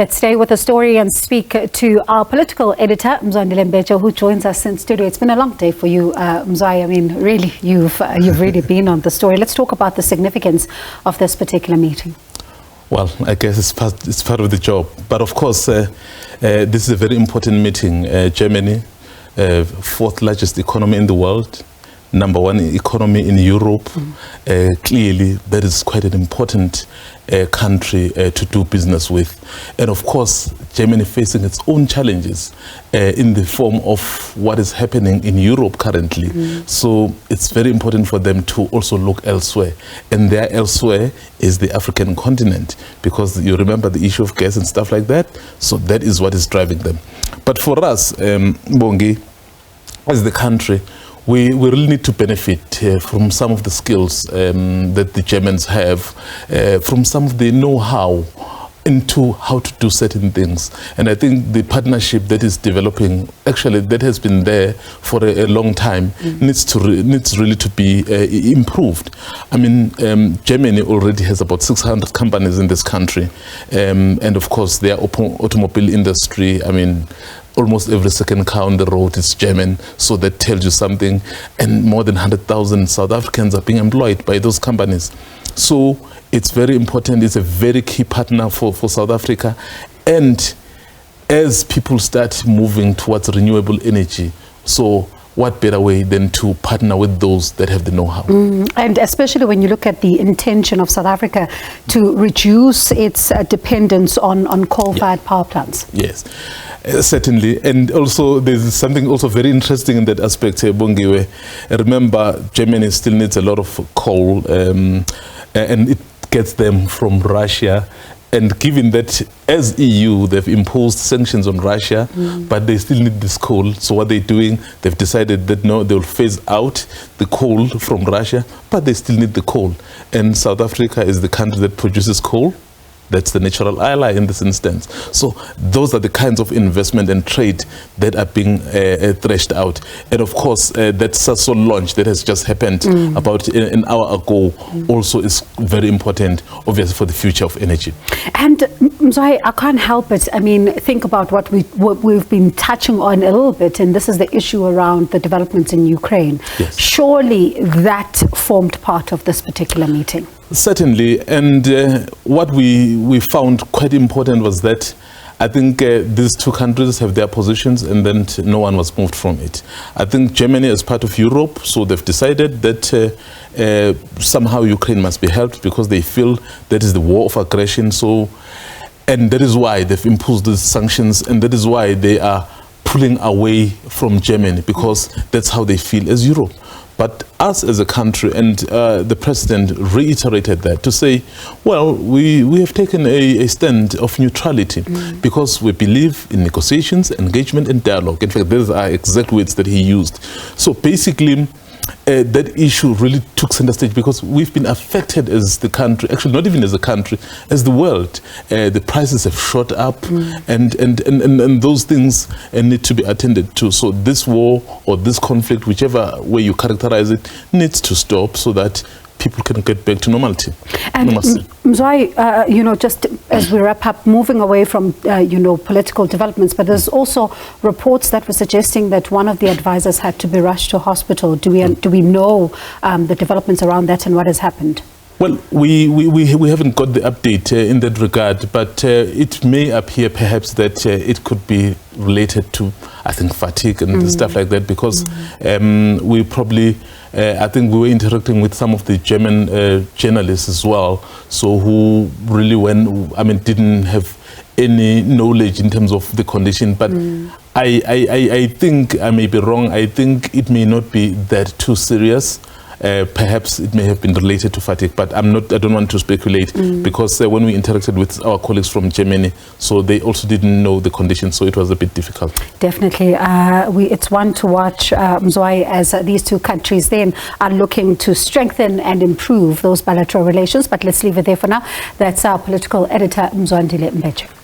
Let's stay with the story and speak to our political editor, Mzwandile Mbeje, who joins us in studio. It's been a long day for you, Mzwai. I mean, really, you've really been on the story. Let's talk about the significance of this particular meeting. Well, I guess it's part of the job. But of course, this is a very important meeting. Germany, fourth largest economy in the world, number one economy in Europe. Clearly, that is quite an important country to do business with. And of course, Germany facing its own challenges in the form of what is happening in Europe currently. So it's very important for them to also look elsewhere. And there elsewhere is the African continent, because you remember the issue of gas and stuff like that. So that is what is driving them. But for us, Bongi, as the country, we really need to benefit from some of the skills that the Germans have, from some of the know-how into how to do certain things. And I think the partnership that is developing, actually that has been there for a long time, needs really to be improved. I mean, Germany already has about 600 companies in this country. And of course, their automobile industry, I mean, almost every second car on the road is German, so that tells you something. And more than 100,000 South Africans are being employed by those companies. So it's very important. It's a very key partner for South Africa. And as people start moving towards renewable energy, so what better way than to partner with those that have the know-how? And especially when you look at the intention of South Africa to reduce its dependence on coal-fired power plants. Yes, certainly. And also there's something also very interesting in that aspect here, Bongiwe. Remember, Germany still needs a lot of coal, and it gets them from Russia. And given that as EU, they've imposed sanctions on Russia, but they still need this coal. So what they're doing, they've decided that no, they'll phase out the coal from Russia, but they still need the coal. And South Africa is the country that produces coal. That's the natural ally in this instance. So those are the kinds of investment and trade that are being threshed out. And of course, that Sasol launch that has just happened about an hour ago also is very important, obviously, for the future of energy. And Mzwai, I can't help it. I mean, think about what we've been touching on a little bit, and this is the issue around the developments in Ukraine. Yes. Surely that formed part of this particular meeting. Certainly, and what we found quite important was that I think these two countries have their positions, and then no one was moved from it. I think Germany is part of Europe, so they've decided that somehow Ukraine must be helped because they feel that is the war of aggression. So, and that is why they've imposed these sanctions, and that is why they are pulling away from Germany, because that's how they feel as Europe. But us as a country, and the president reiterated that to say, well, we have taken a stand of neutrality because we believe in negotiations, engagement, and dialogue. In fact, those are exact words that he used. So basically, that issue really took center stage because we've been affected as the country, actually not even as a country, as the world. The prices have shot up, and those things need to be attended to. So this war or this conflict, whichever way you characterize it, needs to stop so that people can get back to normality. And Mzwai, you know, just as we wrap up, moving away from, you know, political developments, but there's also reports that were suggesting that one of the advisors had to be rushed to hospital. Do we know the developments around that and what has happened? Well, we haven't got the update in that regard, but it may appear perhaps that it could be related to, I think, fatigue and stuff like that, because we probably, I think we were interacting with some of the German journalists as well, so who really didn't have any knowledge in terms of the condition, but I think, I may be wrong, I think it may not be that too serious. Perhaps it may have been related to fatigue, but I don't want to speculate because when we interacted with our colleagues from Germany, so they also didn't know the conditions, so it was a bit difficult. Definitely. It's one to watch, Mzwai, as these two countries then are looking to strengthen and improve those bilateral relations. But let's leave it there for now. That's our political editor, Mzwandile Mbeje.